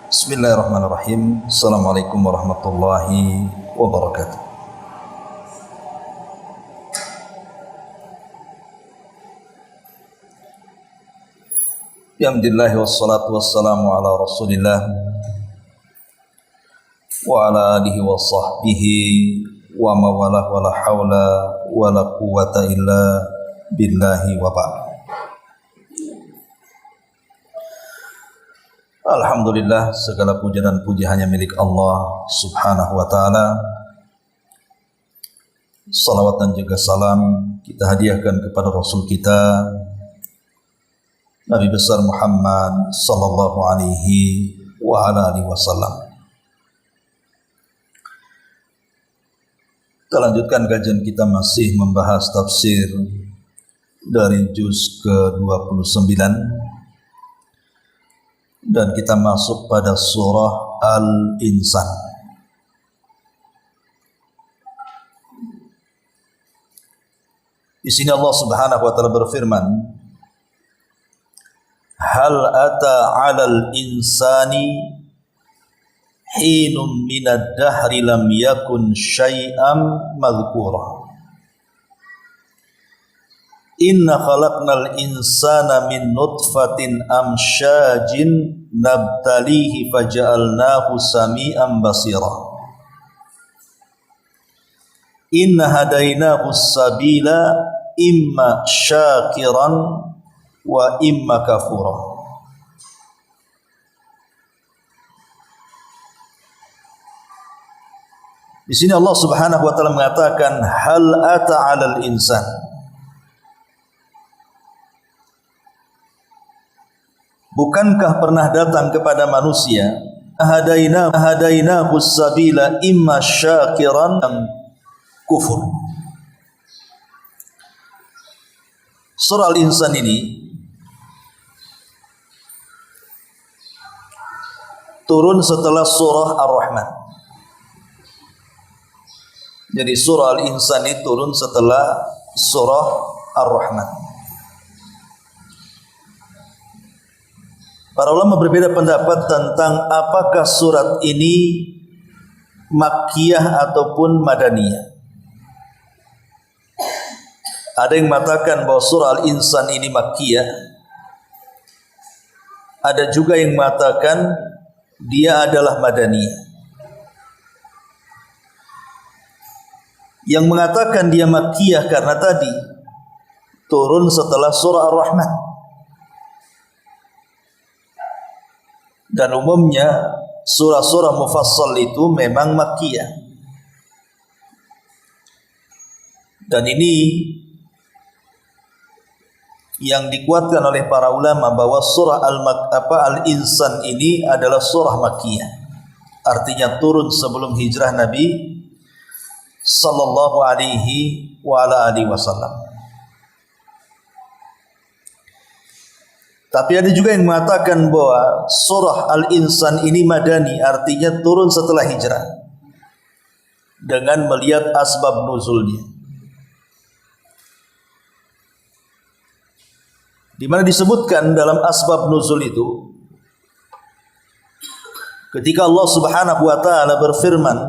Bismillahirrahmanirrahim. Assalamualaikum warahmatullahi wabarakatuh. Alhamdulillah wassalatu wassalamu ala Rasulillah wa ala alihi wa sahbihi wa mawalah wa la hawla wa la quwwata illa billahi wa ba'd. Alhamdulillah, segala puja dan puji hanya milik Allah subhanahu wa ta'ala. Salawat dan juga salam kita hadiahkan kepada Rasul kita Nabi besar Muhammad sallallahu alaihi wa ala alihi wasallam. Kita lanjutkan kajian kita masih membahas tafsir dari juz ke-29 dan kita masuk pada surah Al-Insan. Di sini Allah Subhanahu wa taala berfirman, hal ata 'alal insani hinun minad dahri lam yakun syai'an madhkura. Inna khalaqnal insana min nutfatin amsyajin nabtalihi faja'alnahu sami'an basira. Inna hadainahu sabila imma syakiran wa imma kafura. Di sini Allah Subhanahu wa taala mengatakan hal ata 'alal insan. Bukankah pernah datang kepada manusia ahadainahu sabila imma syakiran am kufur. Surah Al-Insan ini turun setelah surah Ar-Rahman. Jadi surah Al-Insan ini turun setelah surah Ar-Rahman. Para ulama berbeda pendapat tentang apakah surat ini Makkiyah ataupun Madaniyah. Ada yang mengatakan bahwa surah Al-Insan ini Makkiyah. Ada juga yang mengatakan dia adalah Madaniyah. Yang mengatakan dia Makkiyah karena tadi turun setelah surah Ar-Rahman. Dan umumnya surah-surah mufassal itu memang Makkiyah. Dan ini yang dikuatkan oleh para ulama bahwa surah Al-Insan ini adalah surah Makkiyah. Artinya turun sebelum hijrah Nabi sallallahu alaihi wa ala alihi wasallam. Tapi ada juga yang mengatakan bahwa surah Al-Insan ini Madani, artinya turun setelah hijrah dengan melihat asbab nuzulnya. Di mana disebutkan dalam asbab nuzul itu ketika Allah Subhanahu wa taala berfirman,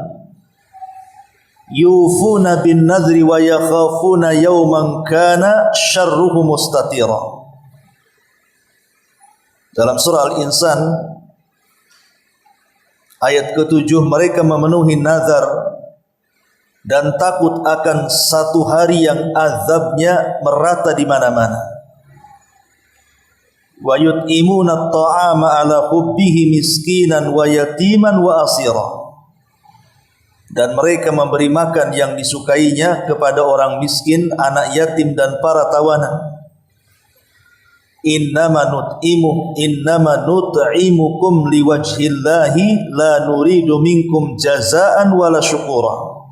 yufuna bin nadri wa yakhafuna yawman kana syarruhu mustatira. Dalam surah Al-Insan ayat ke-7, mereka memenuhi nazar dan takut akan satu hari yang azabnya merata di mana-mana. Wa yut'imuna at-ta'ama ala hubbihi miskinan wa yatiman wa asira. Dan mereka memberi makan yang disukainya kepada orang miskin, anak yatim dan para tawanan. Innama nut'imukum liwajhillahi la nuridu minkum jazaan wala syukura.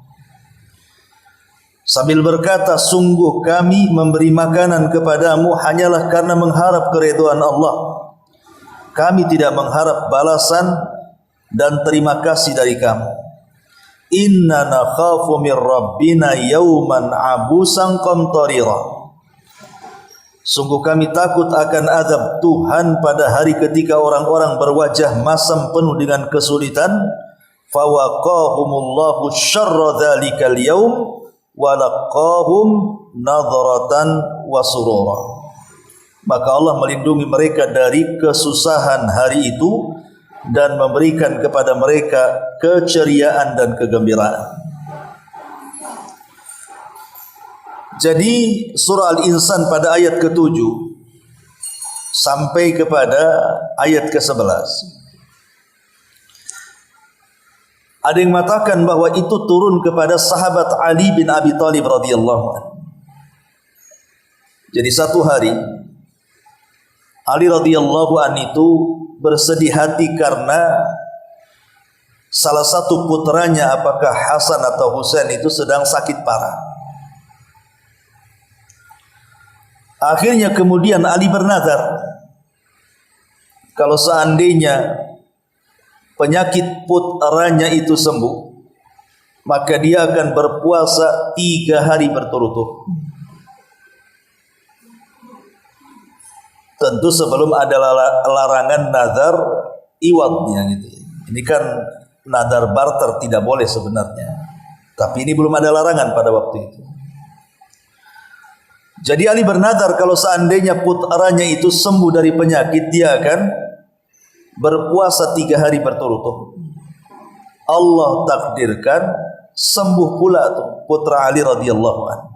Sambil berkata, sungguh kami memberi makanan kepadamu hanyalah karena mengharap keridhaan Allah. Kami tidak mengharap balasan dan terima kasih dari kamu. Inna nakhafu min rabbina yawman abusan qamtarira. Sungguh kami takut akan azab Tuhan pada hari ketika orang-orang berwajah masam penuh dengan kesulitan. Fawaqahumullahu syarra dzalikal yaum wa laqahum nadratan wa surura. Maka Allah melindungi mereka dari kesusahan hari itu dan memberikan kepada mereka keceriaan dan kegembiraan. Jadi surah Al-Insan pada ayat ke-7 sampai kepada ayat ke-11. Ada yang mengatakan bahwa itu turun kepada sahabat Ali bin Abi Thalib radhiyallahu anhu. Jadi satu hari Ali radhiyallahu anhu itu bersedih hati karena salah satu putranya, apakah Hasan atau Husain, itu sedang sakit parah. Akhirnya kemudian Ali bernazar, kalau seandainya penyakit putranya itu sembuh, maka dia akan berpuasa 3 hari berturut-turut. Tentu sebelum ada larangan nazar iwadnya gitu. Ini kan nazar barter tidak boleh sebenarnya, tapi ini belum ada larangan pada waktu itu. Jadi Ali bernazar kalau seandainya putranya itu sembuh dari penyakit, dia akan berpuasa 3 hari berturut-turut. Allah takdirkan sembuh pula tuh putra Ali radhiyallahu anhu.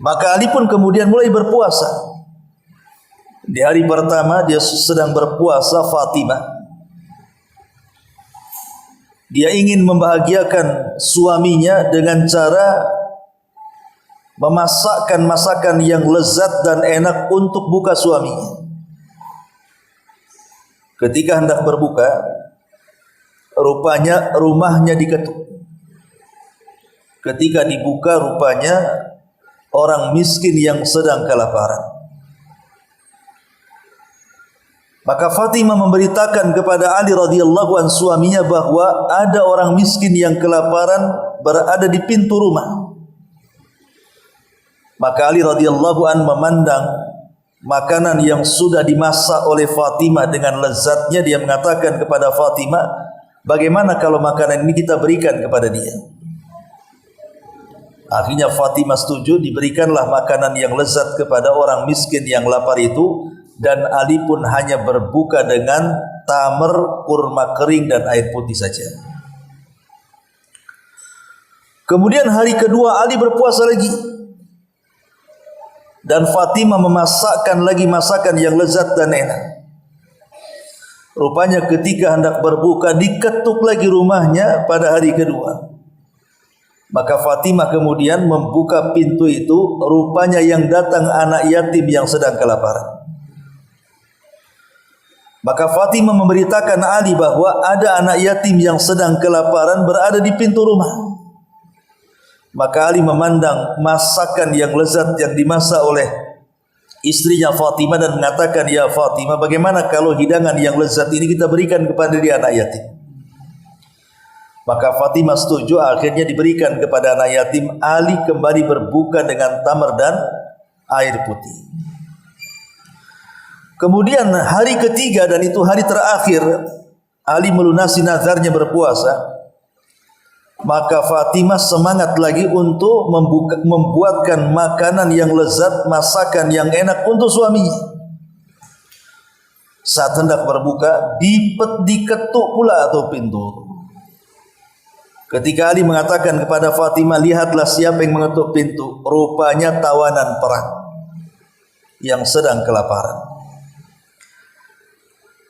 Maka Ali pun kemudian mulai berpuasa. Di hari pertama dia sedang berpuasa Fatimah. Dia ingin membahagiakan suaminya dengan cara memasakkan masakan yang lezat dan enak untuk buka suaminya. Ketika hendak berbuka, rupanya rumahnya diketuk. Ketika dibuka, rupanya orang miskin yang sedang kelaparan. Maka Fatimah memberitakan kepada Ali radhiyallahu anhu suaminya bahwa ada orang miskin yang kelaparan berada di pintu rumah. Maka Ali radhiyallahu an memandang makanan yang sudah dimasak oleh Fatimah dengan lezatnya. Dia mengatakan kepada Fatimah, bagaimana kalau makanan ini kita berikan kepada dia? Akhirnya Fatimah setuju, diberikanlah makanan yang lezat kepada orang miskin yang lapar itu. Dan Ali pun hanya berbuka dengan tamar, kurma kering dan air putih saja. Kemudian hari kedua Ali berpuasa lagi. Dan Fatimah memasakkan lagi masakan yang lezat dan enak. Rupanya ketika hendak berbuka, diketuk lagi rumahnya pada hari kedua. Maka Fatimah kemudian membuka pintu itu, rupanya yang datang anak yatim yang sedang kelaparan. Maka Fatimah memberitakan Ali bahwa ada anak yatim yang sedang kelaparan berada di pintu rumah. Maka Ali memandang masakan yang lezat yang dimasak oleh istrinya Fatimah dan mengatakan, ya Fatimah, bagaimana kalau hidangan yang lezat ini kita berikan kepada dia anak yatim? Maka Fatimah setuju, akhirnya diberikan kepada anak yatim. Ali kembali berbuka dengan tamar dan air putih. Kemudian hari ketiga dan itu hari terakhir Ali melunasi nazarnya berpuasa. Maka Fatimah semangat lagi untuk membuatkan makanan yang lezat, masakan yang enak untuk suaminya. Saat hendak berbuka, diketuk pula atau pintu. Ketika Ali mengatakan kepada Fatimah, lihatlah siapa yang mengetuk pintu. Rupanya tawanan perang yang sedang kelaparan.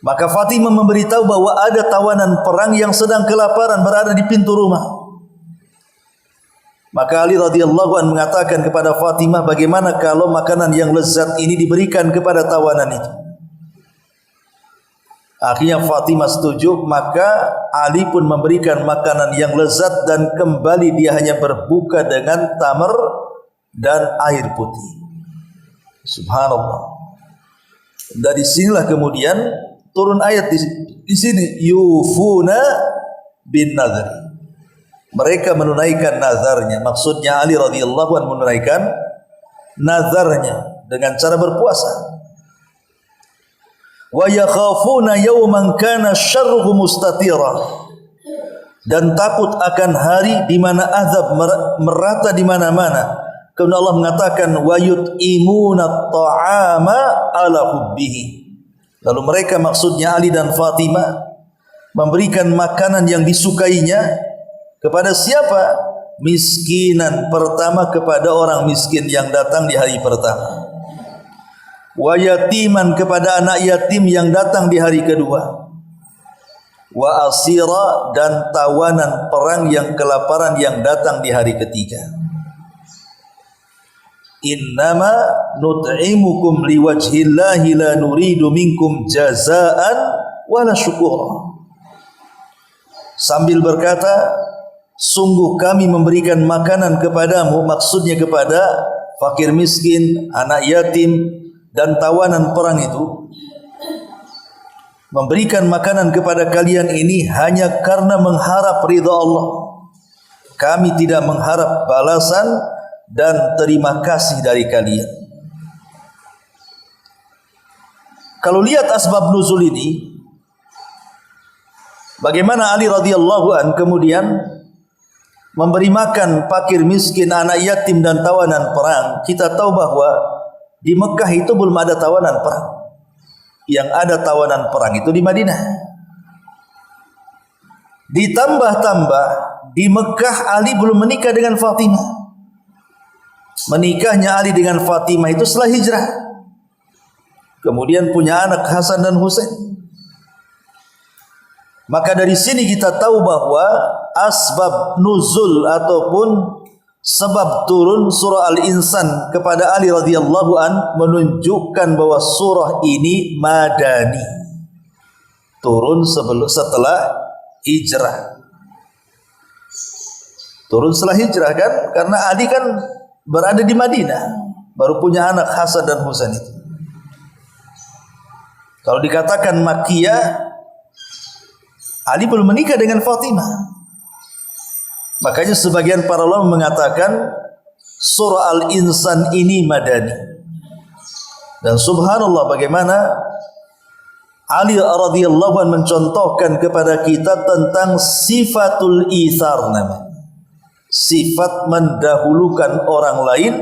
Maka Fatimah memberitahu bahwa ada tawanan perang yang sedang kelaparan berada di pintu rumah. Maka Ali radhiyallahu anhu mengatakan kepada Fatimah, bagaimana kalau makanan yang lezat ini diberikan kepada tawanan itu? Akhirnya Fatimah setuju, maka Ali pun memberikan makanan yang lezat dan kembali dia hanya berbuka dengan tamar dan air putih. Subhanallah. Dari sinilah kemudian turun ayat di sini, yufuna bin nadri. Mereka menunaikan nazarnya. Maksudnya Ali radhiyallahu anhu menunaikan nazarnya dengan cara berpuasa. Wa yakhafuna yawman kana syarruhu mustatira, dan takut akan hari di mana azab merata di mana-mana. Karena Allah mengatakan wa yut'imuna ta'ama ala hubbihi. Lalu mereka, maksudnya Ali dan Fatimah, memberikan makanan yang disukainya kepada siapa? Miskinan, pertama kepada orang miskin yang datang di hari pertama. Wa yatiman, kepada anak yatim yang datang di hari kedua. Wa asira, dan tawanan perang yang kelaparan yang datang di hari ketiga. Innama nut'imukum liwajhillahi la nuridu minkum jazaan wala syukura. Sambil berkata, sungguh kami memberikan makanan kepadamu, maksudnya kepada fakir miskin, anak yatim, dan tawanan perang itu, memberikan makanan kepada kalian ini hanya karena mengharap ridha Allah. Kami tidak mengharap balasan dan terima kasih dari kalian. Kalau lihat asbab nuzul ini, bagaimana Ali radhiyallahu an kemudian memberi makan fakir miskin, anak yatim, dan tawanan perang, kita tahu bahwa di Mekah itu belum ada tawanan perang. Yang ada tawanan perang itu di Madinah. Ditambah-tambah di Mekah Ali belum menikah dengan Fatimah. Menikahnya Ali dengan Fatimah itu setelah hijrah. Kemudian punya anak Hasan dan Husain. Maka dari sini kita tahu bahwa asbab nuzul ataupun sebab turun surah Al-Insan kepada Ali radhiyallahu an menunjukkan bahwa surah ini madani, turun setelah hijrah. Turun setelah hijrah kan, karena Ali kan berada di Madinah, baru punya anak Hasan dan Husain itu. Kalau dikatakan Makkiyah, Ali belum menikah dengan Fatimah. Makanya sebagian para ulama mengatakan surah Al-Insan ini madani. Dan subhanallah bagaimana Ali radhiyallahu anhu mencontohkan kepada kita tentang sifatul itsar namanya. Sifat mendahulukan orang lain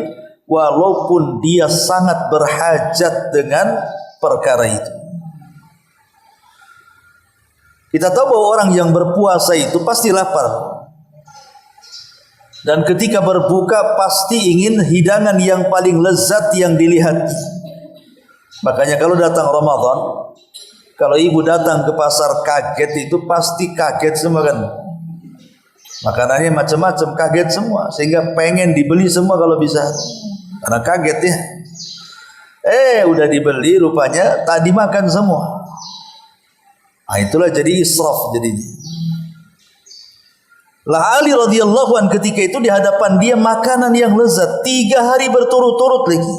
walaupun dia sangat berhajat dengan perkara itu. Kita tahu bahwa orang yang berpuasa itu pasti lapar. Dan ketika berbuka pasti ingin hidangan yang paling lezat yang dilihat. Makanya kalau datang Ramadan, kalau ibu datang ke pasar kaget itu pasti kaget semua kan. Makanannya macam-macam, kaget semua, sehingga pengen dibeli semua kalau bisa. Karena kaget ya. Udah dibeli rupanya tadi makan semua. Nah, itulah jadi israf jadinya. Lah Ali radhiyallahu an ketika itu di hadapan dia makanan yang lezat 3 hari berturut-turut lagi.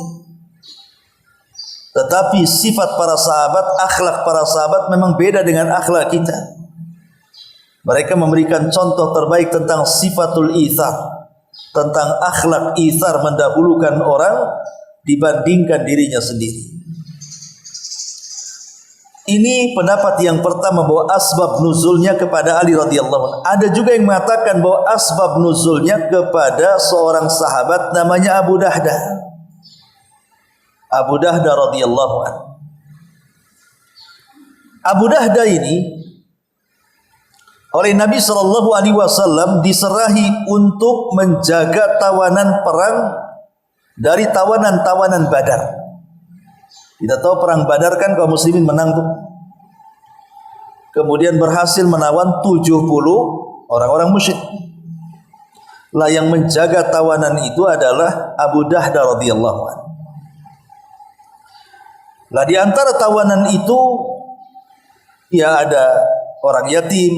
Tetapi sifat para sahabat, akhlak para sahabat memang beda dengan akhlak kita. Mereka memberikan contoh terbaik tentang sifatul itsar, tentang akhlak itsar, mendahulukan orang dibandingkan dirinya sendiri. Ini pendapat yang pertama bahwa asbab nuzulnya kepada Ali radhiyallahu anhu. Ada juga yang mengatakan bahwa asbab nuzulnya kepada seorang sahabat namanya Abu Dahdah. Abu Dahdah radhiyallahu anhu. Abu Dahdah ini oleh Nabi sallallahu alaihi wasallam diserahi untuk menjaga tawanan perang dari tawanan-tawanan Badar. Kita tahu perang Badar kan kaum muslimin menang tuh. Kemudian berhasil menawan 70 orang-orang musyrik. Lah yang menjaga tawanan itu adalah Abu Dahdah radhiyallahu anhu. Lah di antara tawanan itu ya ada orang yatim,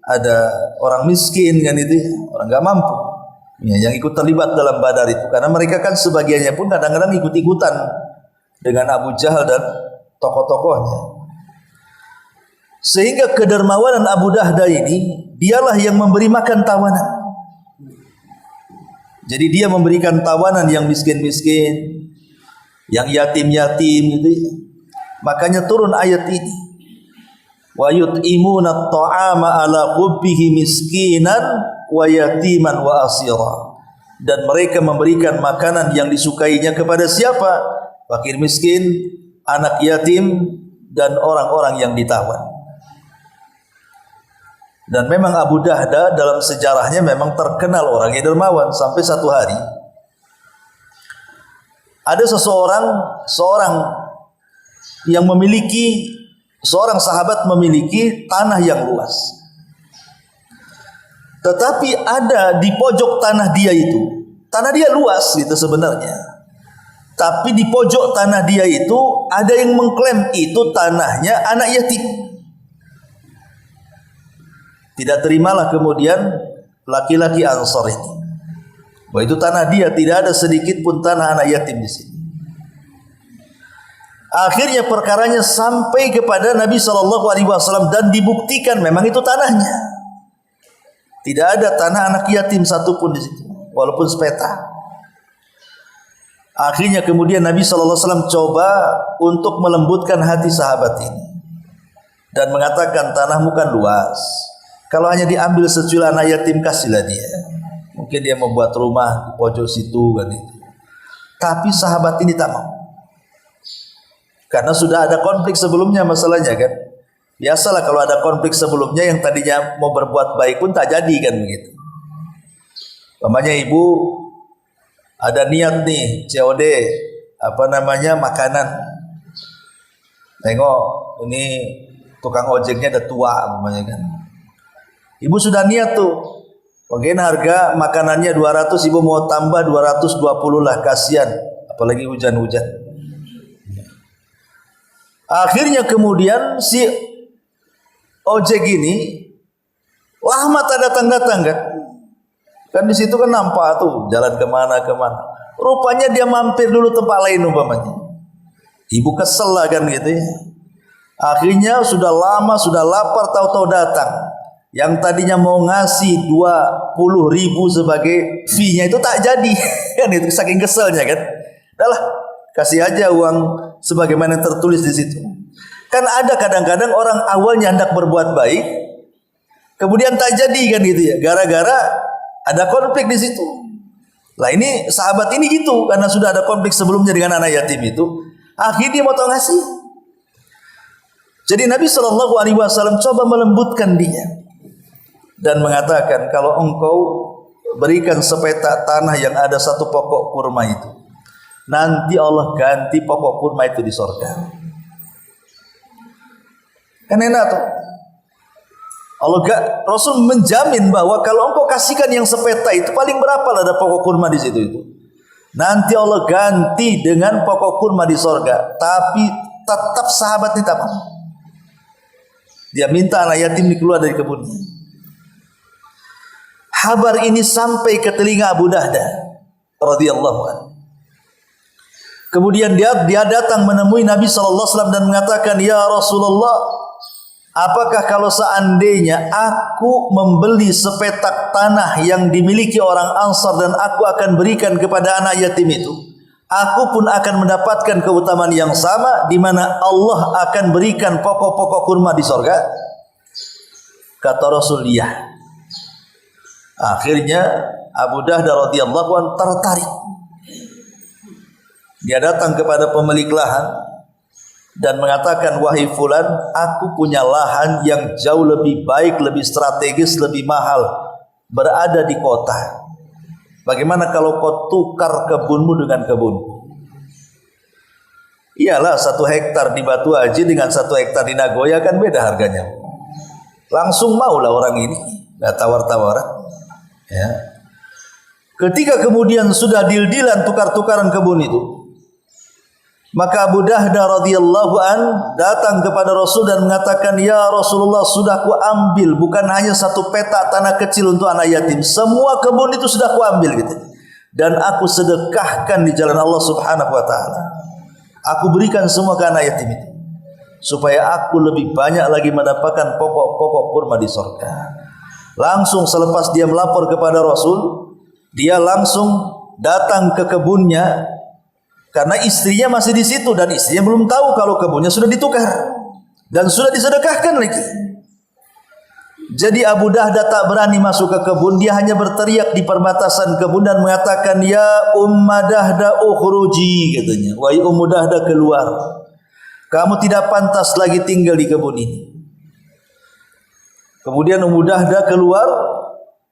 ada orang miskin kan itu, orang enggak mampu. Ya, yang ikut terlibat dalam Badar itu, karena mereka kan sebagiannya pun kadang-kadang ikut-ikutan dengan Abu Jahal dan tokoh-tokohnya. Sehingga kedermawanan Abu Dahdah ini, dialah yang memberi makan tawanan. Jadi dia memberikan tawanan yang miskin-miskin, yang yatim-yatim gitu. Makanya turun ayat ini. Wa yut'imuna at-ta'ama ala hubbihi miskinan wa yatiman wa asira. Dan mereka memberikan makanan yang disukainya kepada siapa? Fakir miskin, anak yatim, dan orang-orang yang ditawan. Dan memang Abu Dahda dalam sejarahnya memang terkenal orang yang dermawan. Sampai satu hari ada seorang yang memiliki, seorang sahabat memiliki tanah yang luas. Tetapi ada di pojok tanah dia itu, tanah dia luas gitu sebenarnya, tapi di pojok tanah dia itu ada yang mengklaim itu tanahnya anak yatim. Tidak terimalah kemudian laki-laki Ansor ini bahwa itu tanah dia, tidak ada sedikit pun tanah anak yatim di sini. Akhirnya perkaranya sampai kepada Nabi SAW dan dibuktikan memang itu tanahnya. Tidak ada tanah anak yatim satupun di situ, walaupun sepeta. Akhirnya kemudian Nabi SAW coba untuk melembutkan hati sahabat ini dan mengatakan, tanahmu kan luas, kalau hanya diambil secuil anak yatim kasihlah dia. Mungkin dia membuat rumah di pojok situ kan itu. Tapi sahabat ini tak mau, karena sudah ada konflik sebelumnya masalahnya kan. Biasalah kalau ada konflik sebelumnya, yang tadinya mau berbuat baik pun tak jadi kan begitu. Umpamanya ibu ada niat nih COD makanan. Tengok ini tukang ojeknya udah tua umpamanya kan. Ibu sudah niat tuh, mungkin harga makanannya 200, ibu mau tambah 220 lah, kasihan apalagi hujan-hujan. Akhirnya kemudian si ojek ini lama tak datang-datang kan. Kan di situ kan nampak tuh jalan kemana-kemana. Rupanya dia mampir dulu tempat lain umpamanya. Ibu kesel lah kan gitu ya. Akhirnya sudah lama, sudah lapar, tahu-tahu datang. Yang tadinya mau ngasih 20.000 sebagai fee-nya itu tak jadi. Kan itu saking keselnya kan. Udahlah, kasih aja uang sebagaimana tertulis di situ. Kan ada kadang-kadang orang awalnya hendak berbuat baik, kemudian tak jadi kan gitu ya, gara-gara ada konflik di situ. Lah ini sahabat ini gitu, karena sudah ada konflik sebelumnya dengan anak yatim itu, akhirnya mau ngasih. Jadi Nabi SAW coba melembutkan dia dan mengatakan, kalau engkau berikan sepetak tanah yang ada satu pokok kurma itu, nanti Allah ganti pokok kurma itu di surga. Kan enak tuh. Rasul menjamin bahwa kalau engkau kasihkan yang sepeta itu, paling berapa lah ada pokok kurma di situ itu, nanti Allah ganti dengan pokok kurma di sorga. Tapi tetap sahabat ini tak mau. Dia minta anak yatim ini keluar dari kebunnya. Kabar ini sampai ke telinga Abu Dahda radhiyallahu anhu. Kemudian dia datang menemui Nabi SAW dan mengatakan, ya Rasulullah, apakah kalau seandainya aku membeli sepetak tanah yang dimiliki orang Ansar dan aku akan berikan kepada anak yatim itu, aku pun akan mendapatkan keutamaan yang sama, di mana Allah akan berikan pokok-pokok kurma di sorga? Kata Rasul, iya. Akhirnya Abu Dahda radhiyallahu anhu tertarik. Dia datang kepada pemilik lahan dan mengatakan, wahai fulan, aku punya lahan yang jauh lebih baik, lebih strategis, lebih mahal, berada di kota. Bagaimana kalau kau tukar kebunmu dengan kebunku? Iyalah, 1 hektar di Batu Haji dengan 1 hektar di Nagoya kan beda harganya. Langsung maulah orang ini, nggak tawar-tawaran. Ya. Ketika kemudian sudah deal-dealan tukar-tukaran kebun itu, maka Abu Dahda radhiyallahu an datang kepada Rasul dan mengatakan, ya Rasulullah, sudah ku ambil bukan hanya 1 petak tanah kecil untuk anak yatim, semua kebun itu sudah ku ambil gitu. Dan aku sedekahkan di jalan Allah Subhanahu wa taala. Aku berikan semua ke anak yatim itu, supaya aku lebih banyak lagi mendapatkan pokok-pokok kurma di surga. Langsung selepas dia melapor kepada Rasul, Dia langsung datang ke kebunnya karena istrinya masih di situ dan istrinya belum tahu kalau kebunnya sudah ditukar dan sudah disedekahkan lagi. Jadi Abu Dahda tak berani masuk ke kebun, dia hanya berteriak di perbatasan kebun dan mengatakan, "Ya Umma Dahda ukhruji," katanya. "Wahai Ummu Dahda, keluar. Kamu tidak pantas lagi tinggal di kebun ini." Kemudian Ummu Dahda keluar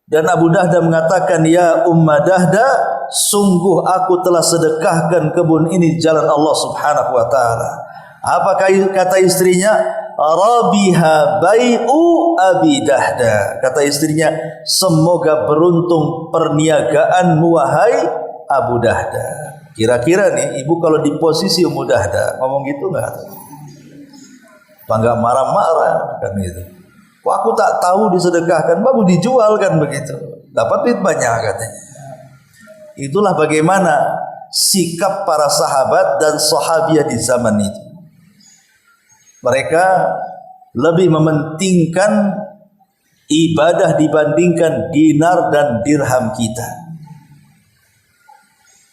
dan Abu Dahda mengatakan, "Ya Umma Dahda, sungguh aku telah sedekahkan kebun ini jalan Allah Subhanahu wa taala." Apa kata istrinya? "Rabiha bai'u Abi Dahda." Kata istrinya, "Semoga beruntung perniagaanmu wahai Abu Dahda." Kira-kira nih ibu kalau di posisi Ummu Dahda ngomong gitu enggak? Apa enggak marah-marah kan gitu. "Kok aku tak tahu disedekahkan, baru dijual kan begitu. Dapat duit banyak," katanya. Itulah bagaimana sikap para sahabat dan sahabiah di zaman itu. Mereka lebih mementingkan ibadah dibandingkan dinar dan dirham kita.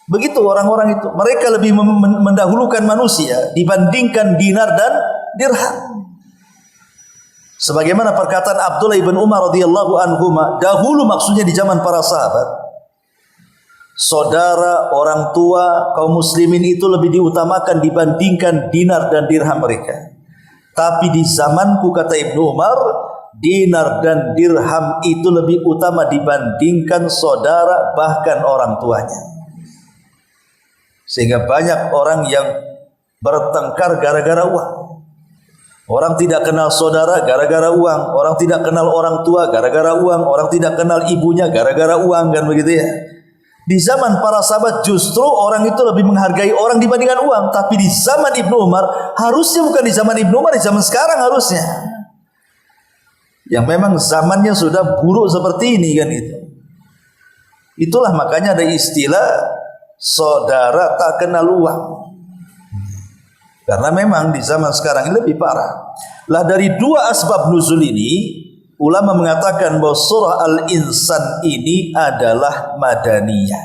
Begitu orang-orang itu. Mereka lebih mendahulukan manusia dibandingkan dinar dan dirham. Sebagaimana perkataan Abdullah ibn Umar radhiyallahu anhuma, dahulu maksudnya di zaman para sahabat, saudara, orang tua, kaum muslimin itu lebih diutamakan dibandingkan dinar dan dirham mereka. Tapi di zamanku, kata Ibnu Umar, dinar dan dirham itu lebih utama dibandingkan saudara bahkan orang tuanya. Sehingga banyak orang yang bertengkar gara-gara uang. Orang tidak kenal saudara gara-gara uang, orang tidak kenal orang tua gara-gara uang, orang tidak kenal ibunya gara-gara uang, kan begitu ya. Di zaman para sahabat justru orang itu lebih menghargai orang dibandingkan uang. Tapi di zaman Ibnu Umar, harusnya bukan di zaman Ibnu Umar, di zaman sekarang harusnya. Yang memang zamannya sudah buruk seperti ini kan itu. Itulah makanya ada istilah saudara tak kenal uang. Karena memang di zaman sekarang ini lebih parah. Lah dari dua asbab nuzul ini, ulama mengatakan bahwa surah Al-Insan ini adalah madaniyah,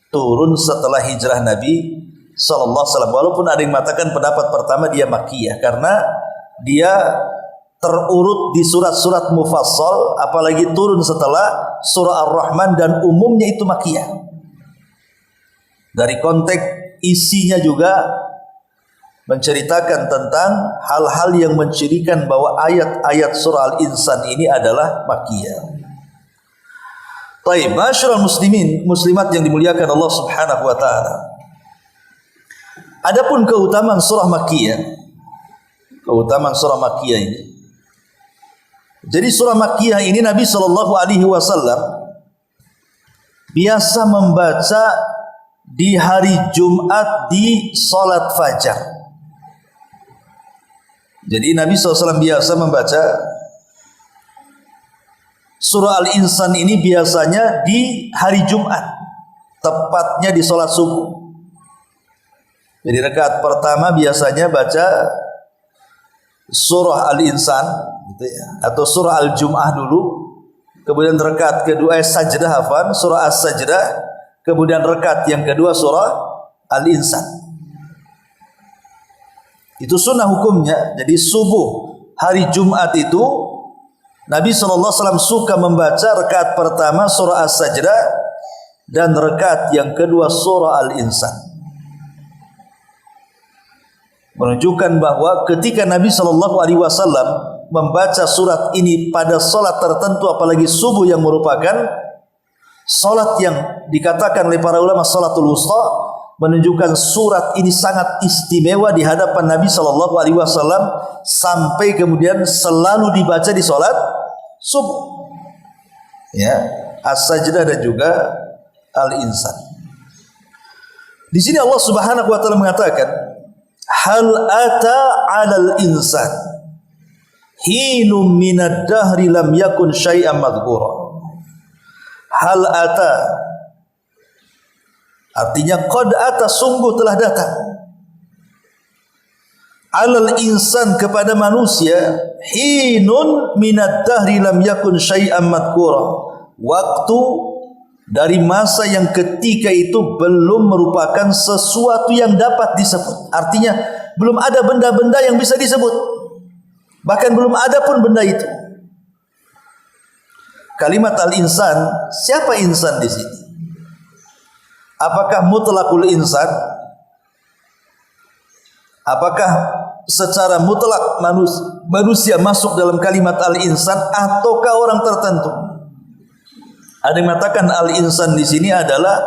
turun setelah hijrah Nabi sallallahu alaihi wasallam. Walaupun ada yang mengatakan pendapat pertama dia makkiyah karena dia terurut di surat-surat mufassal, apalagi turun setelah surah Ar-Rahman dan umumnya itu makkiyah. Dari konteks isinya juga menceritakan tentang hal-hal yang mencirikan bahwa ayat-ayat surah Al-Insan ini adalah makkiyah. Baik, masyarul muslimin, muslimat yang dimuliakan Allah Subhanahu wa taala. Adapun keutamaan surah makkiyah, keutamaan surah makkiyah ini. Jadi surah makkiyah ini Nabi sallallahu alaihi wasallam biasa membaca di hari Jumat di salat fajar. Jadi Nabi SAW biasa membaca surah Al-Insan ini biasanya di hari Jumat, tepatnya di sholat subuh. Jadi rakaat pertama biasanya baca surah Al-Insan gitu ya, atau surah Al-Jum'ah dulu. Kemudian rakaat kedua sajdah, surah As-Sajdah. Kemudian rakaat yang kedua surah Al-Insan. Itu sunnah hukumnya. Jadi subuh hari Jumat itu Nabi SAW suka membaca rakaat pertama surah As-Sajdah dan rakaat yang kedua surah Al-Insan. Menunjukkan bahwa ketika Nabi SAW membaca surat ini pada solat tertentu, apalagi subuh yang merupakan solat yang dikatakan oleh para ulama salatul wusta, menunjukkan surat ini sangat istimewa di hadapan Nabi SAW sampai kemudian selalu dibaca di solat subuh. Ya, As-Sajdah dan juga Al-Insan. Di sini Allah Subhanahu wa taala mengatakan, "Hal ata 'alal insan hinum minad dahri lam yakun syai'an madhkura." Hal ata artinya qad ata, sungguh telah datang, alal insan, kepada manusia, hinun minad dahri lam yakun syai'an madhkura, waktu dari masa yang ketika itu belum merupakan sesuatu yang dapat disebut. Artinya belum ada benda-benda yang bisa disebut. Bahkan belum ada pun benda itu. Kalimat al-insan, siapa insan di sini? Apakah mutlakul insan? Apakah secara mutlak manusia masuk dalam kalimat al-insan ataukah orang tertentu? Ada yang mengatakan al-insan di sini adalah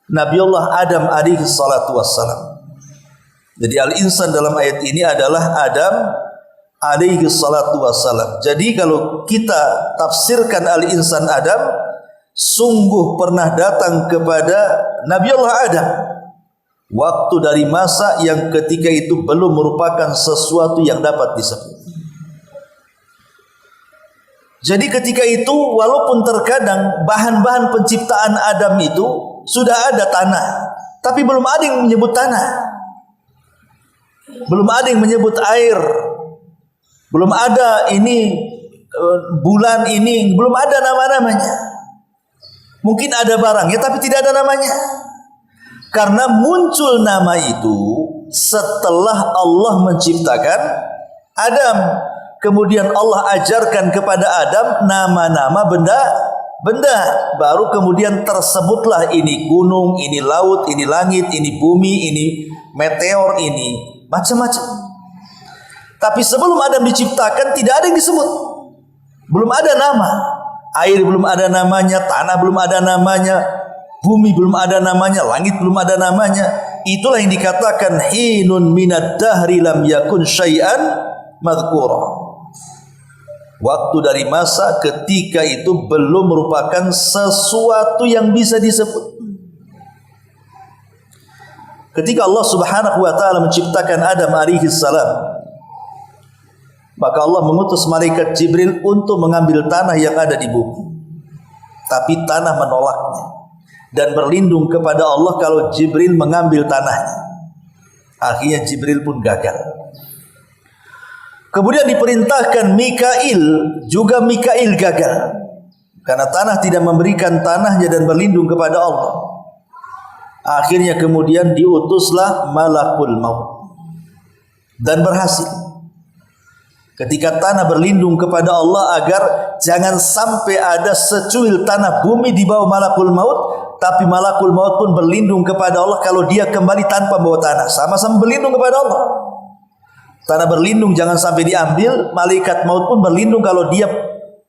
Nabiullah Adam alaihi salatu wassalam. Jadi al-insan dalam ayat ini adalah Adam alaihi salatu wassalam. Jadi kalau kita tafsirkan al-insan Adam, sungguh pernah datang kepada Nabiullah Adam waktu dari masa yang ketika itu belum merupakan sesuatu yang dapat disebut. Jadi ketika itu walaupun terkadang bahan-bahan penciptaan Adam itu sudah ada tanah, tapi belum ada yang menyebut tanah. Belum ada yang menyebut air. Belum ada ini bulan ini, belum ada nama-namanya. Mungkin ada barangnya tapi tidak ada namanya. Karena muncul nama itu setelah Allah menciptakan Adam. Kemudian Allah ajarkan kepada Adam nama-nama benda. Baru kemudian tersebutlah ini gunung, ini laut, ini langit, ini bumi, ini meteor, ini macam-macam. Tapi sebelum Adam diciptakan tidak ada yang disebut. Belum ada nama. Air belum ada namanya, tanah belum ada namanya, bumi belum ada namanya, langit belum ada namanya. Itulah yang dikatakan hinun minad dahri lam yakun syai'an madhkura. Waktu dari masa ketika itu belum merupakan sesuatu yang bisa disebut. Ketika Allah Subhanahu wa taala menciptakan Adam alaihi salam, maka Allah mengutus malaikat Jibril untuk mengambil tanah yang ada di bumi. Tapi tanah menolaknya dan berlindung kepada Allah kalau Jibril mengambil tanahnya. Akhirnya Jibril pun gagal. Kemudian diperintahkan Mikail, juga Mikail gagal. Karena tanah tidak memberikan tanahnya dan berlindung kepada Allah. Akhirnya kemudian diutuslah malakul maut. Dan berhasil. Ketika tanah berlindung kepada Allah agar jangan sampai ada secuil tanah bumi di bawah malakul maut. Tapi malakul maut pun berlindung kepada Allah kalau dia kembali tanpa membawa tanah. Sama-sama berlindung kepada Allah. Tanah berlindung jangan sampai diambil. Malaikat maut pun berlindung kalau dia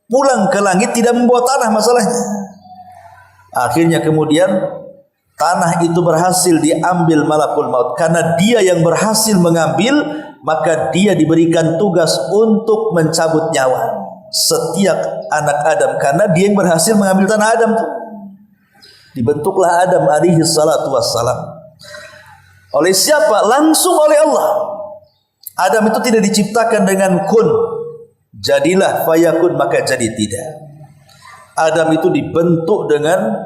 pulang ke langit tidak membawa tanah masalahnya. Akhirnya kemudian tanah itu berhasil diambil malakul maut. Karena dia yang berhasil mengambil, maka dia diberikan tugas untuk mencabut nyawa setiap anak Adam. Karena dia yang berhasil mengambil tanah Adam itu. Dibentuklah Adam alaihi salatu wassalam. Oleh siapa? Langsung oleh Allah. Adam itu tidak diciptakan dengan kun, jadilah fayakun, maka jadi tidak. Adam itu dibentuk dengan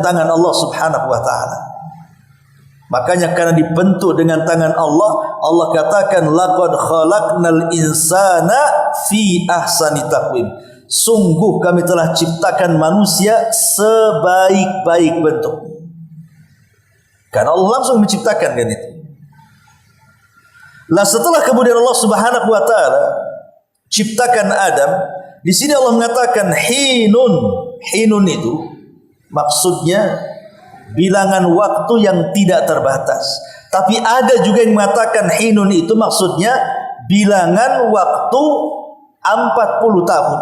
tangan Allah Subhanahu wa taala. Makanya karena dibentuk dengan tangan Allah, Allah katakan laqad khalaqnal insana fi ahsani taqwim. Sungguh kami telah ciptakan manusia sebaik-baik bentuk. Karena Allah langsung menciptakan kan itu. Lah setelah kemudian Allah Subhanahu wa taala ciptakan Adam, di sini Allah mengatakan hinun. Hinun itu maksudnya bilangan waktu yang tidak terbatas. Tapi ada juga yang mengatakan hinun itu maksudnya bilangan waktu 40 tahun.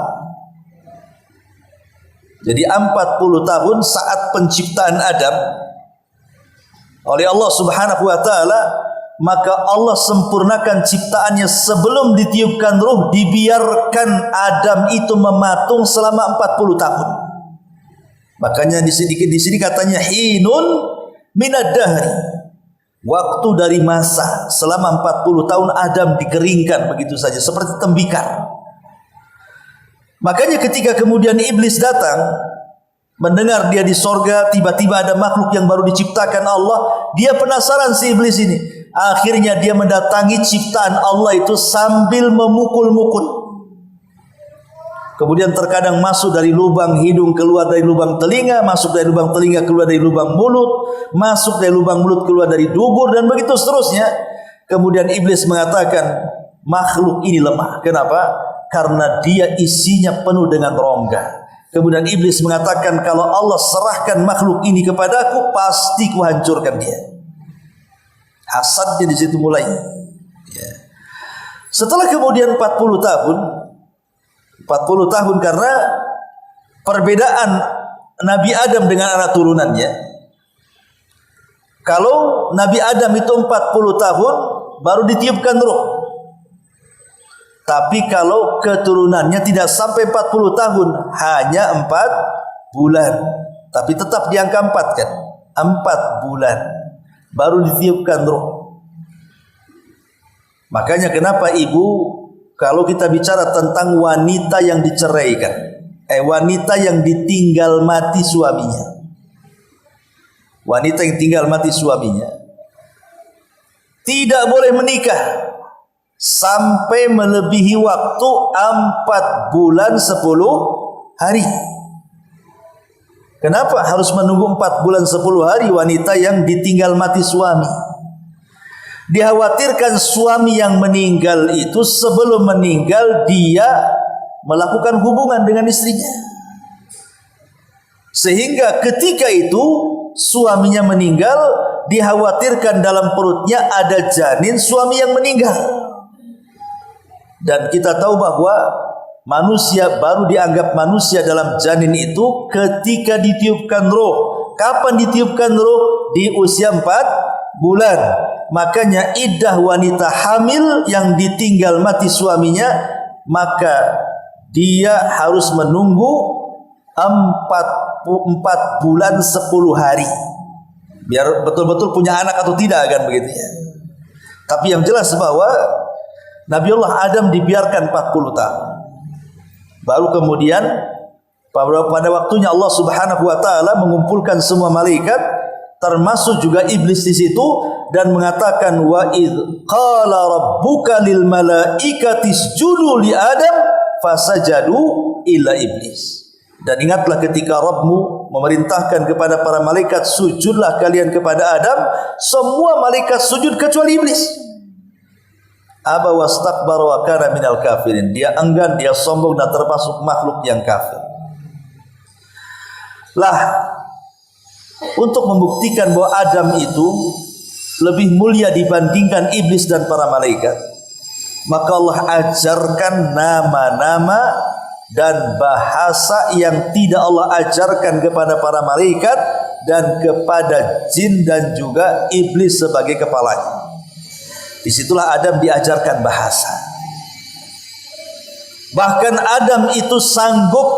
Jadi 40 tahun saat penciptaan Adam oleh Allah Subhanahu wa taala, maka Allah sempurnakan ciptaannya sebelum ditiupkan ruh, dibiarkan Adam itu mematung selama 40 tahun. Makanya di sini katanya hinun minad dahri. Waktu dari masa selama 40 tahun Adam dikeringkan begitu saja seperti tembikar. Makanya ketika kemudian iblis datang, mendengar dia di sorga tiba-tiba ada makhluk yang baru diciptakan Allah, dia penasaran si iblis ini. Akhirnya dia mendatangi ciptaan Allah itu sambil memukul-mukul. Kemudian terkadang masuk dari lubang hidung, keluar dari lubang telinga, masuk dari lubang telinga, keluar dari lubang mulut, masuk dari lubang mulut, keluar dari dubur, dan begitu seterusnya. Kemudian iblis mengatakan, makhluk ini lemah. Kenapa? Karena dia isinya penuh dengan rongga. Kemudian iblis mengatakan, kalau Allah serahkan makhluk ini kepadaku, pasti kuhancurkan dia. Hasadnya di situ mulai. Ya. Setelah kemudian 40 tahun karena perbedaan Nabi Adam dengan anak turunannya. Kalau Nabi Adam itu 40 tahun baru ditiupkan ruh. Tapi kalau keturunannya tidak sampai 40 tahun, hanya 4 bulan. Tapi tetap di angka 4 kan? 4 bulan baru ditiupkan ruh. Makanya kenapa ibu, kalau kita bicara tentang wanita yang diceraikan, wanita yang ditinggal mati suaminya, wanita yang tinggal mati suaminya tidak boleh menikah sampai melebihi waktu 4 bulan 10 hari. Kenapa harus menunggu 4 bulan 10 hari wanita yang ditinggal mati suami? Dikhawatirkan suami yang meninggal itu sebelum meninggal dia melakukan hubungan dengan istrinya, sehingga ketika itu suaminya meninggal, dikhawatirkan dalam perutnya ada janin suami yang meninggal. Dan kita tahu bahwa manusia baru dianggap manusia dalam janin itu ketika ditiupkan roh. Kapan ditiupkan roh? Di usia 4 bulan. Makanya iddah wanita hamil yang ditinggal mati suaminya, maka dia harus menunggu 4 bulan 10 hari biar betul-betul punya anak atau tidak, kan begitu ya. Tapi yang jelas bahwa Nabiullah Adam dibiarkan 40 tahun. Baru kemudian pada waktunya Allah Subhanahu wa taala mengumpulkan semua malaikat, termasuk juga iblis di situ, dan mengatakan, wa idz qala rabbuka lil malaikati isjudu li adam fasajadu illa iblis. Dan ingatlah ketika Rabbmu memerintahkan kepada para malaikat, sujudlah kalian kepada Adam, semua malaikat sujud kecuali iblis. Aba wastakbara wa kana minal kafirin. Dia enggan, dia sombong dan termasuk makhluk yang kafir. Lah, untuk membuktikan bahwa Adam itu lebih mulia dibandingkan iblis dan para malaikat, maka Allah ajarkan nama-nama dan bahasa yang tidak Allah ajarkan kepada para malaikat dan kepada jin dan juga iblis sebagai kepalanya. Disitulah Adam diajarkan bahasa. Bahkan Adam itu sanggup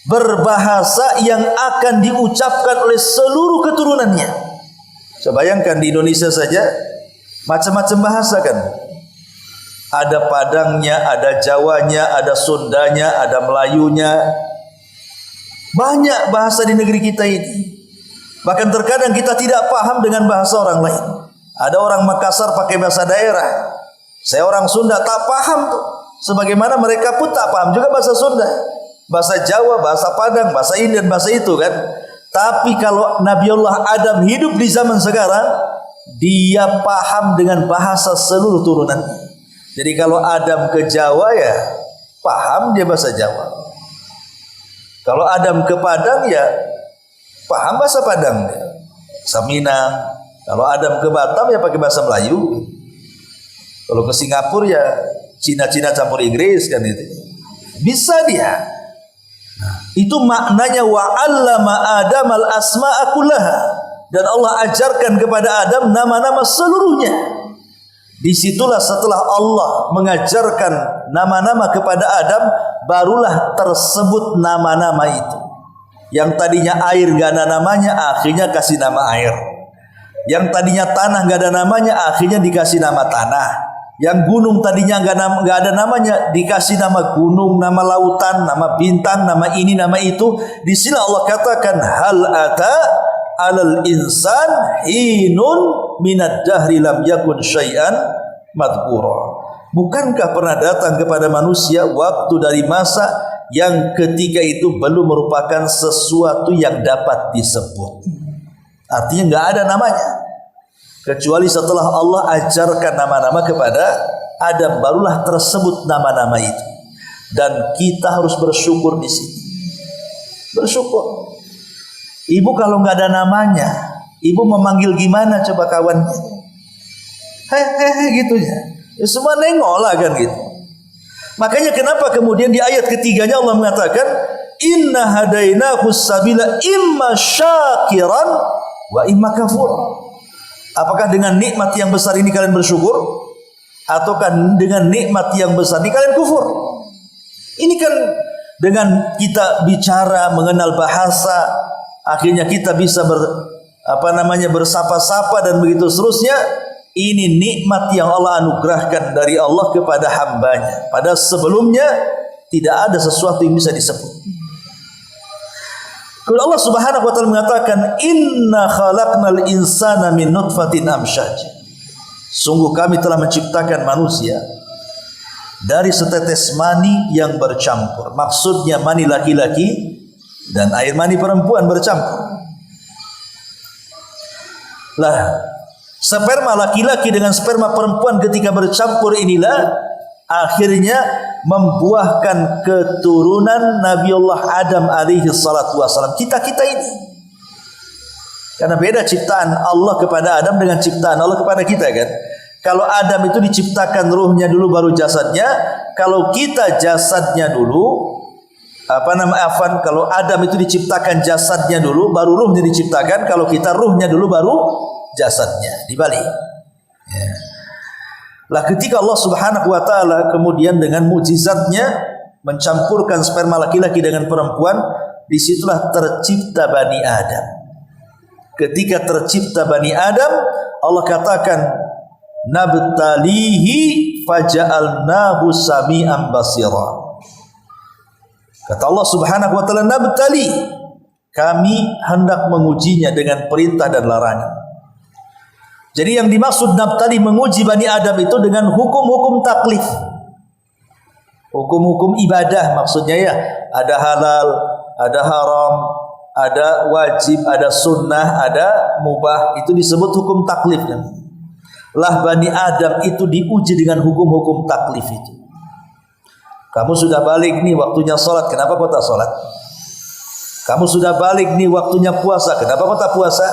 berbahasa yang akan diucapkan oleh seluruh keturunannya. Saya bayangkan di Indonesia saja macam-macam bahasa kan. Ada Padangnya, ada Jawanya, ada Sundanya, ada Melayunya. Banyak bahasa di negeri kita ini. Bahkan terkadang kita tidak paham dengan bahasa orang lain. Ada orang Makassar pakai bahasa daerah. Saya orang Sunda tak paham tuh. Sebagaimana mereka pun tak paham juga bahasa Sunda. Bahasa Jawa, bahasa Padang, bahasa ini dan bahasa itu kan. Tapi kalau Nabiullah Adam hidup di zaman sekarang, dia paham dengan bahasa seluruh turunannya. Jadi kalau Adam ke Jawa ya paham dia bahasa Jawa. Kalau Adam ke Padang ya paham bahasa Padang dia. Bahasa Minang. Kalau Adam ke Batam ya pakai bahasa Melayu. Kalau ke Singapura ya Cina-Cina campur Inggris kan itu. Bisa dia. Nah, itu maknanya wa 'allama Adamal asma'a kullaha. Dan Allah ajarkan kepada Adam nama-nama seluruhnya. Disitulah setelah Allah mengajarkan nama-nama kepada Adam, barulah tersebut nama-nama itu. Yang tadinya air gak ada namanya, akhirnya kasih nama air. Yang tadinya tanah gak ada namanya, akhirnya dikasih nama tanah. Yang gunung tadinya gak ada namanya, dikasih nama gunung, nama lautan, nama bintang, nama ini, nama itu. Di sini Allah katakan, hal ata alal insan hinun minad dahri lam yakun syai'an madhkura. Bukankah pernah datang kepada manusia waktu dari masa yang ketiga itu belum merupakan sesuatu yang dapat disebut. Artinya nggak ada namanya, kecuali setelah Allah ajarkan nama-nama kepada Adam, barulah tersebut nama-nama itu. Dan kita harus bersyukur di sini. Bersyukur. Ibu kalau nggak ada namanya, ibu memanggil gimana coba kawannya? Hehehe gitu ya. Semua nengok lah kan gitu. Makanya kenapa kemudian di ayat ketiganya Allah mengatakan inna hadainahu sabila imma syakiran wa imma kafur. Apakah dengan nikmat yang besar ini kalian bersyukur, ataukah dengan nikmat yang besar ini kalian kufur? Ini kan dengan kita bicara mengenal bahasa, akhirnya kita bisa bersapa-sapa dan begitu seterusnya. Ini nikmat yang Allah anugerahkan dari Allah kepada hambanya. Pada sebelumnya tidak ada sesuatu yang bisa disebut. Kalau Allah Subhanahu wa taala mengatakan inna khalaqnal insana min nutfatin amsyaj. Sungguh kami telah menciptakan manusia dari setetes mani yang bercampur. Maksudnya mani laki-laki dan air mani perempuan bercampur. Lah, sperma laki-laki dengan sperma perempuan ketika bercampur inilah akhirnya membuahkan keturunan Nabiullah Adam alaihi salatu wasalam. Kita ini. Karena beda ciptaan Allah kepada Adam dengan ciptaan Allah kepada kita kan. Kalau Adam itu diciptakan ruhnya dulu baru jasadnya. Kalau kita jasadnya dulu, kalau Adam itu diciptakan jasadnya dulu baru ruhnya diciptakan. Kalau kita ruhnya dulu baru jasadnya, dibalik. Ya. Lah ketika Allah Subhanahu wa taala kemudian dengan mukjizatnya mencampurkan sperma laki-laki dengan perempuan, disitulah tercipta Bani Adam. Ketika tercipta Bani Adam, Allah katakan nabtalihi faja'alnahu sami'an basira. Kata Allah Subhanahu wa taala nabtali, kami hendak mengujinya dengan perintah dan larangan. Jadi yang dimaksud nabtali menguji Bani Adam itu dengan hukum-hukum taklif. Hukum-hukum ibadah maksudnya ya. Ada halal, ada haram, ada wajib, ada sunnah, ada mubah. Itu disebut hukum taklif. Lah Bani Adam itu diuji dengan hukum-hukum taklif itu. Kamu sudah balik nih waktunya sholat, kenapa kau tak sholat? Kamu sudah balik nih waktunya puasa, kenapa kau tak puasa?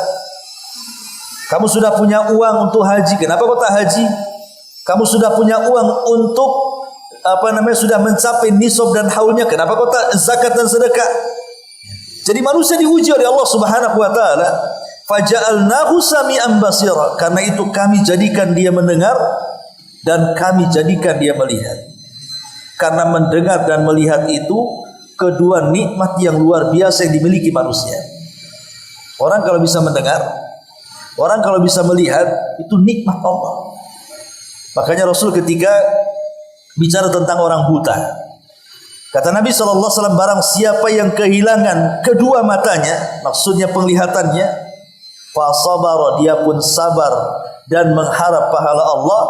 Kamu sudah punya uang untuk haji, kenapa kau tak haji? Kamu sudah punya uang untuk sudah mencapai nisab dan haulnya, kenapa kau tak zakat dan sedekah? Jadi manusia diuji oleh Allah Subhanahu wa taala. Faja'alnahu sami'an basira. Karena itu kami jadikan dia mendengar dan kami jadikan dia melihat. Karena mendengar dan melihat itu kedua nikmat yang luar biasa yang dimiliki manusia. Orang kalau bisa mendengar, orang kalau bisa melihat, itu nikmat Allah. Makanya Rasul ketika bicara tentang orang buta, kata Nabi SAW, barang siapa yang kehilangan kedua matanya, maksudnya penglihatannya, fasabara, dia pun sabar dan mengharap pahala Allah,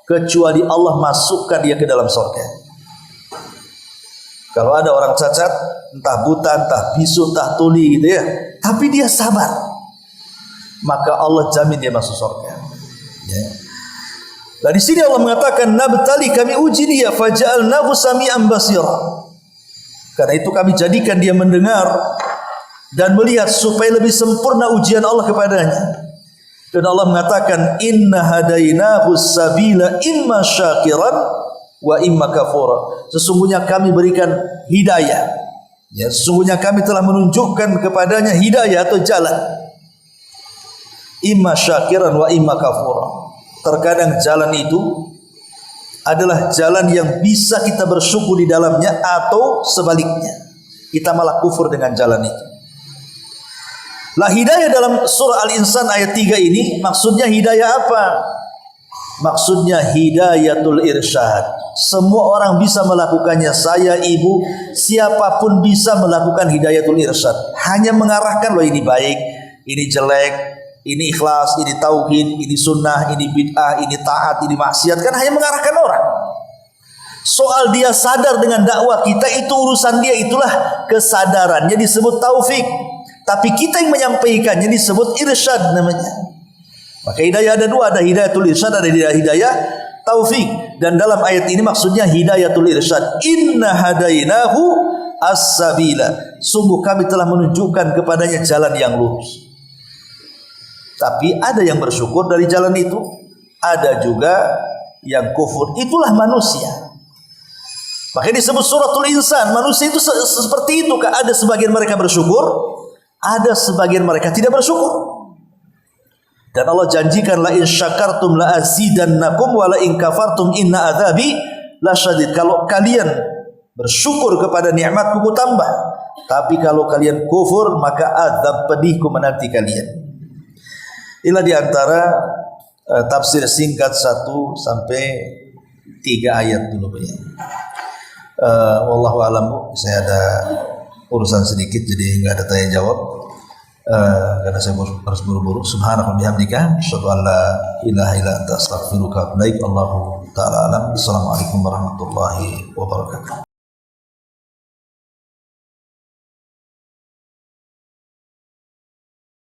kecuali Allah masukkan dia ke dalam surga. Kalau ada orang cacat, entah buta, entah bisu, entah tuli gitu ya, tapi dia sabar, maka Allah jamin dia masuk surga. Ya. Nah di sini Allah mengatakan nabtali, kami uji dia, faja'alnahu sami'an basira. Karena itu kami jadikan dia mendengar dan melihat supaya lebih sempurna ujian Allah kepadanya. Dan Allah mengatakan inna hadainahu sabila imma syakiran wa imma kafura. Sesungguhnya kami berikan hidayah. Ya, sesungguhnya kami telah menunjukkan kepadanya hidayah atau jalan. Imma syakiran wa imma kafura. Terkadang jalan itu adalah jalan yang bisa kita bersyukur di dalamnya, atau sebaliknya kita malah kufur dengan jalan itu. Lah hidayah dalam surah Al-Insan ayat 3 ini maksudnya hidayah apa? Maksudnya hidayatul irsyad. Semua orang bisa melakukannya. Saya, ibu, siapapun bisa melakukan hidayatul irsyad. Hanya mengarahkan, loh ini baik, ini jelek, ini ikhlas, ini tauhid, ini sunnah, ini bid'ah, ini taat, ini maksiat. Kan hanya mengarahkan orang. Soal dia sadar dengan dakwah kita itu urusan dia, itulah kesadarannya disebut taufik. Tapi kita yang menyampaikannya disebut irsyad namanya. Maka hidayah ada dua, ada hidayatul irsyad, ada hidayah taufik. Dan dalam ayat ini maksudnya hidayatul irsyad. Inna hadainahu as-sabila. Sungguh kami telah menunjukkan kepadanya jalan yang lurus. Tapi ada yang bersyukur dari jalan itu, ada juga yang kufur. Itulah manusia. Makanya disebut suratul insan. Manusia itu seperti itu. Ada sebagian mereka bersyukur, ada sebagian mereka tidak bersyukur. Dan Allah janjikan la in syakartum la azidannakum wa la in kafartum inna adzabi lasyadid. Kalau kalian bersyukur kepada nikmatku ku tambah, tapi kalau kalian kufur maka azab pedihku menanti kalian. Inilah diantara tafsir singkat 1 sampai 3 ayat dulu ya. Wallahu a'lam. Saya ada urusan sedikit jadi enggak ada tanya jawab. Karena saya harus buru-buru. Subhanallah bihamdika asyhadu an la ilaha illa anta astaghfiruka wa atubu ilaik. Allahu taala alam. Assalamualaikum warahmatullahi wabarakatuh.